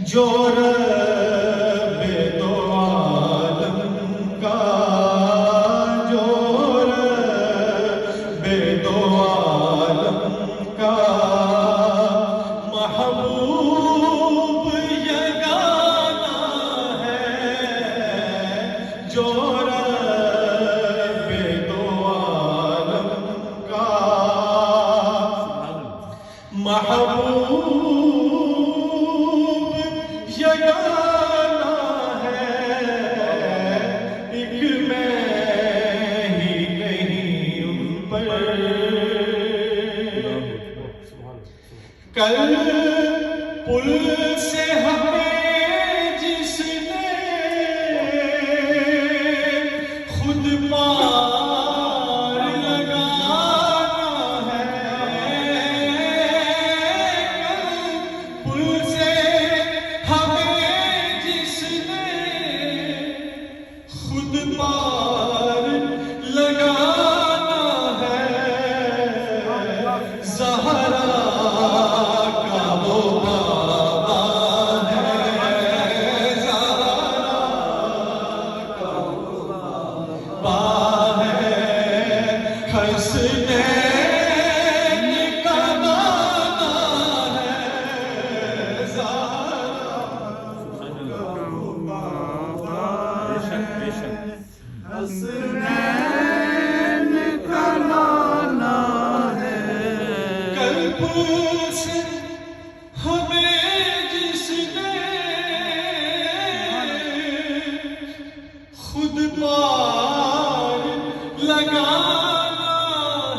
جو رب دو عالم کا، جو رب دو عالم کا محبوب یگانہ ہے، جو رب دو عالم کا محبوب یگانہ ہے، ایک میں ہی نہیں ان پر۔ کل پل سے ہمیں جس نے خود پار لگانا ہے، کل پل سے ہمیں جس نے خود پار لگانا ہے، زہرا کا وہ بابا ہے، زہرا کا وہ بابا ہے، حسنین کا نانا ہے، زہرا کا وہ بابا ہے، حسنین کا نانا ہے، کل پل سے ہمیں جس نے خود پار لگانا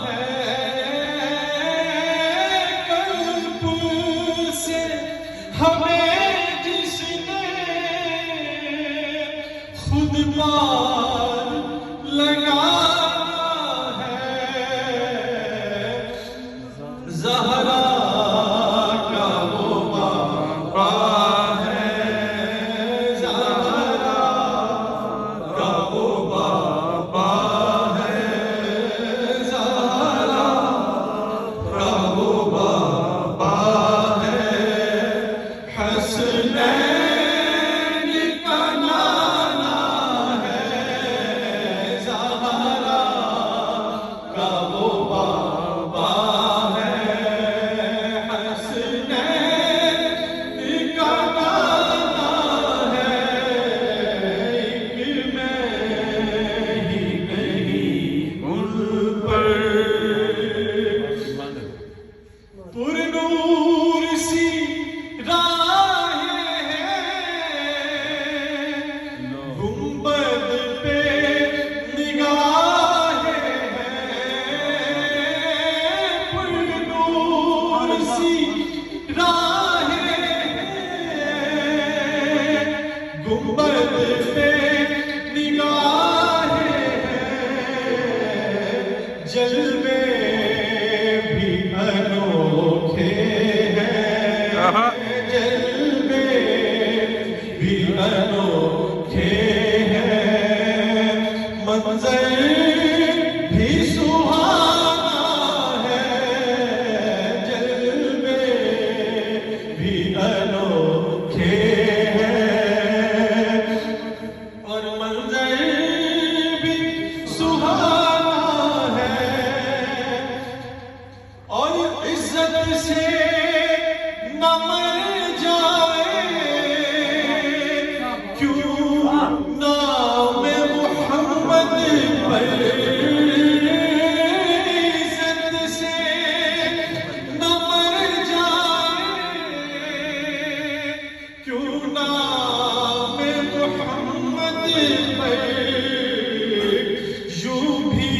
ہے، کل پل سے ہمیں جس نے خود پار لگانا ہے، زہرا کا وہ بابا ہے، زہرا کا وہ بابا ہے، زہرا کا وہ بابا ہے، حسنین کا نانا ہے، زہرا کا وہ بابا ہے، حسنین کا نانا ہے، ایک میں ہی نہیں ان پر۔ پرنور سی راہیں ہیں، گنبد پہ نگاہیں ہیں، پرنور سی راہیں ہیں، گنبد پہ نگاہیں ہیں، جلوے بھی انوکھے ہیں، جلوے بھی انوکھے ہیں، منظر بھی سہانا ہے، جلوے بھی انوکھے ہیں، اور منظر بھی سہانا ہے، اور عزت سے نہ مر جائے کیوں نام محمد پر، عزت سے نہ مر جائے کیوں نام محمد پر، یوں بھی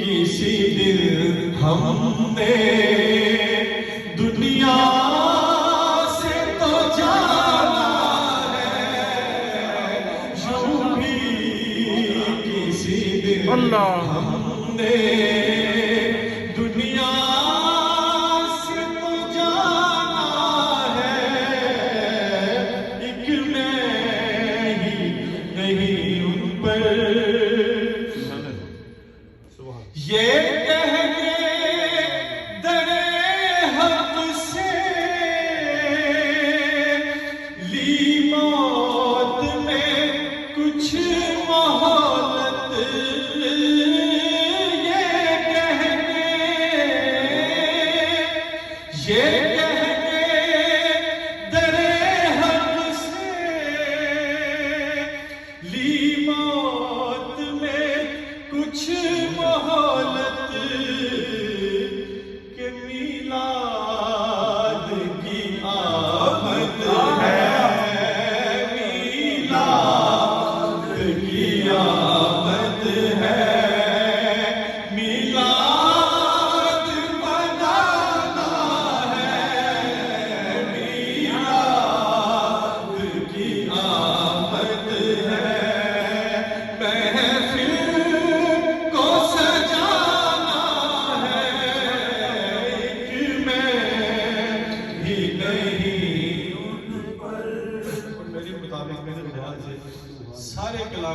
کسی دن ہم نے دنیا سے تو جانا ہے، یوں بھی کسی دن ہم نے دنیا سے تو جانا ہے، ایک میں ہی نہیں ان پر۔ یہ کہہ کے در حق سے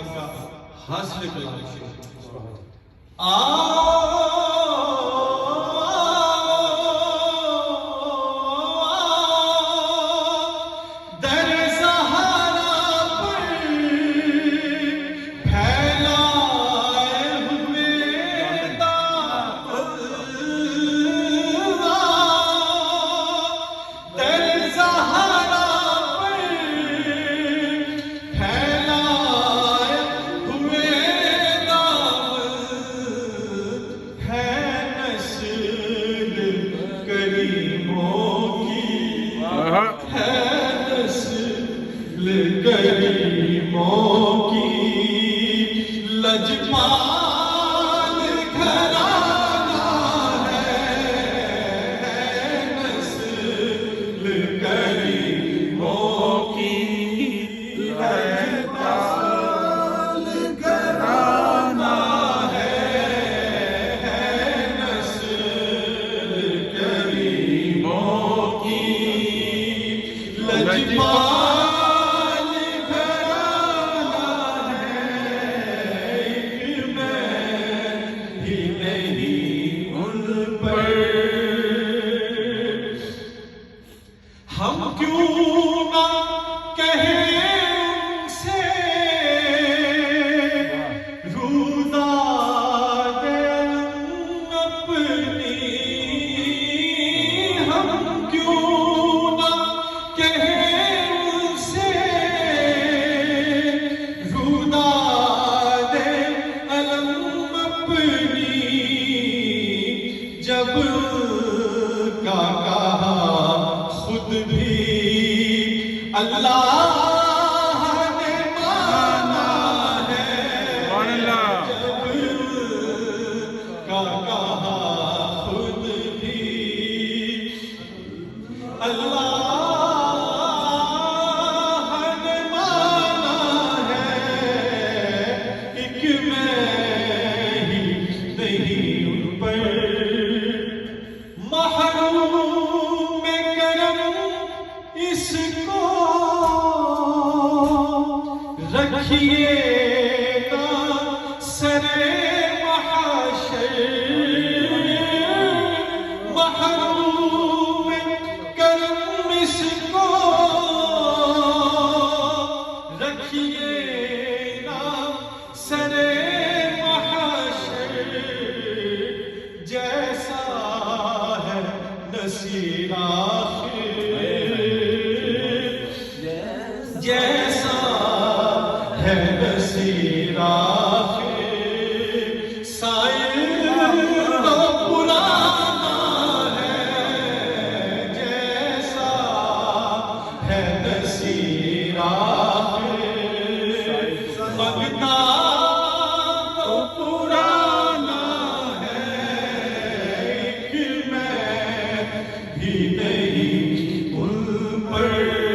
کا حاصل کلام نہیں ان پر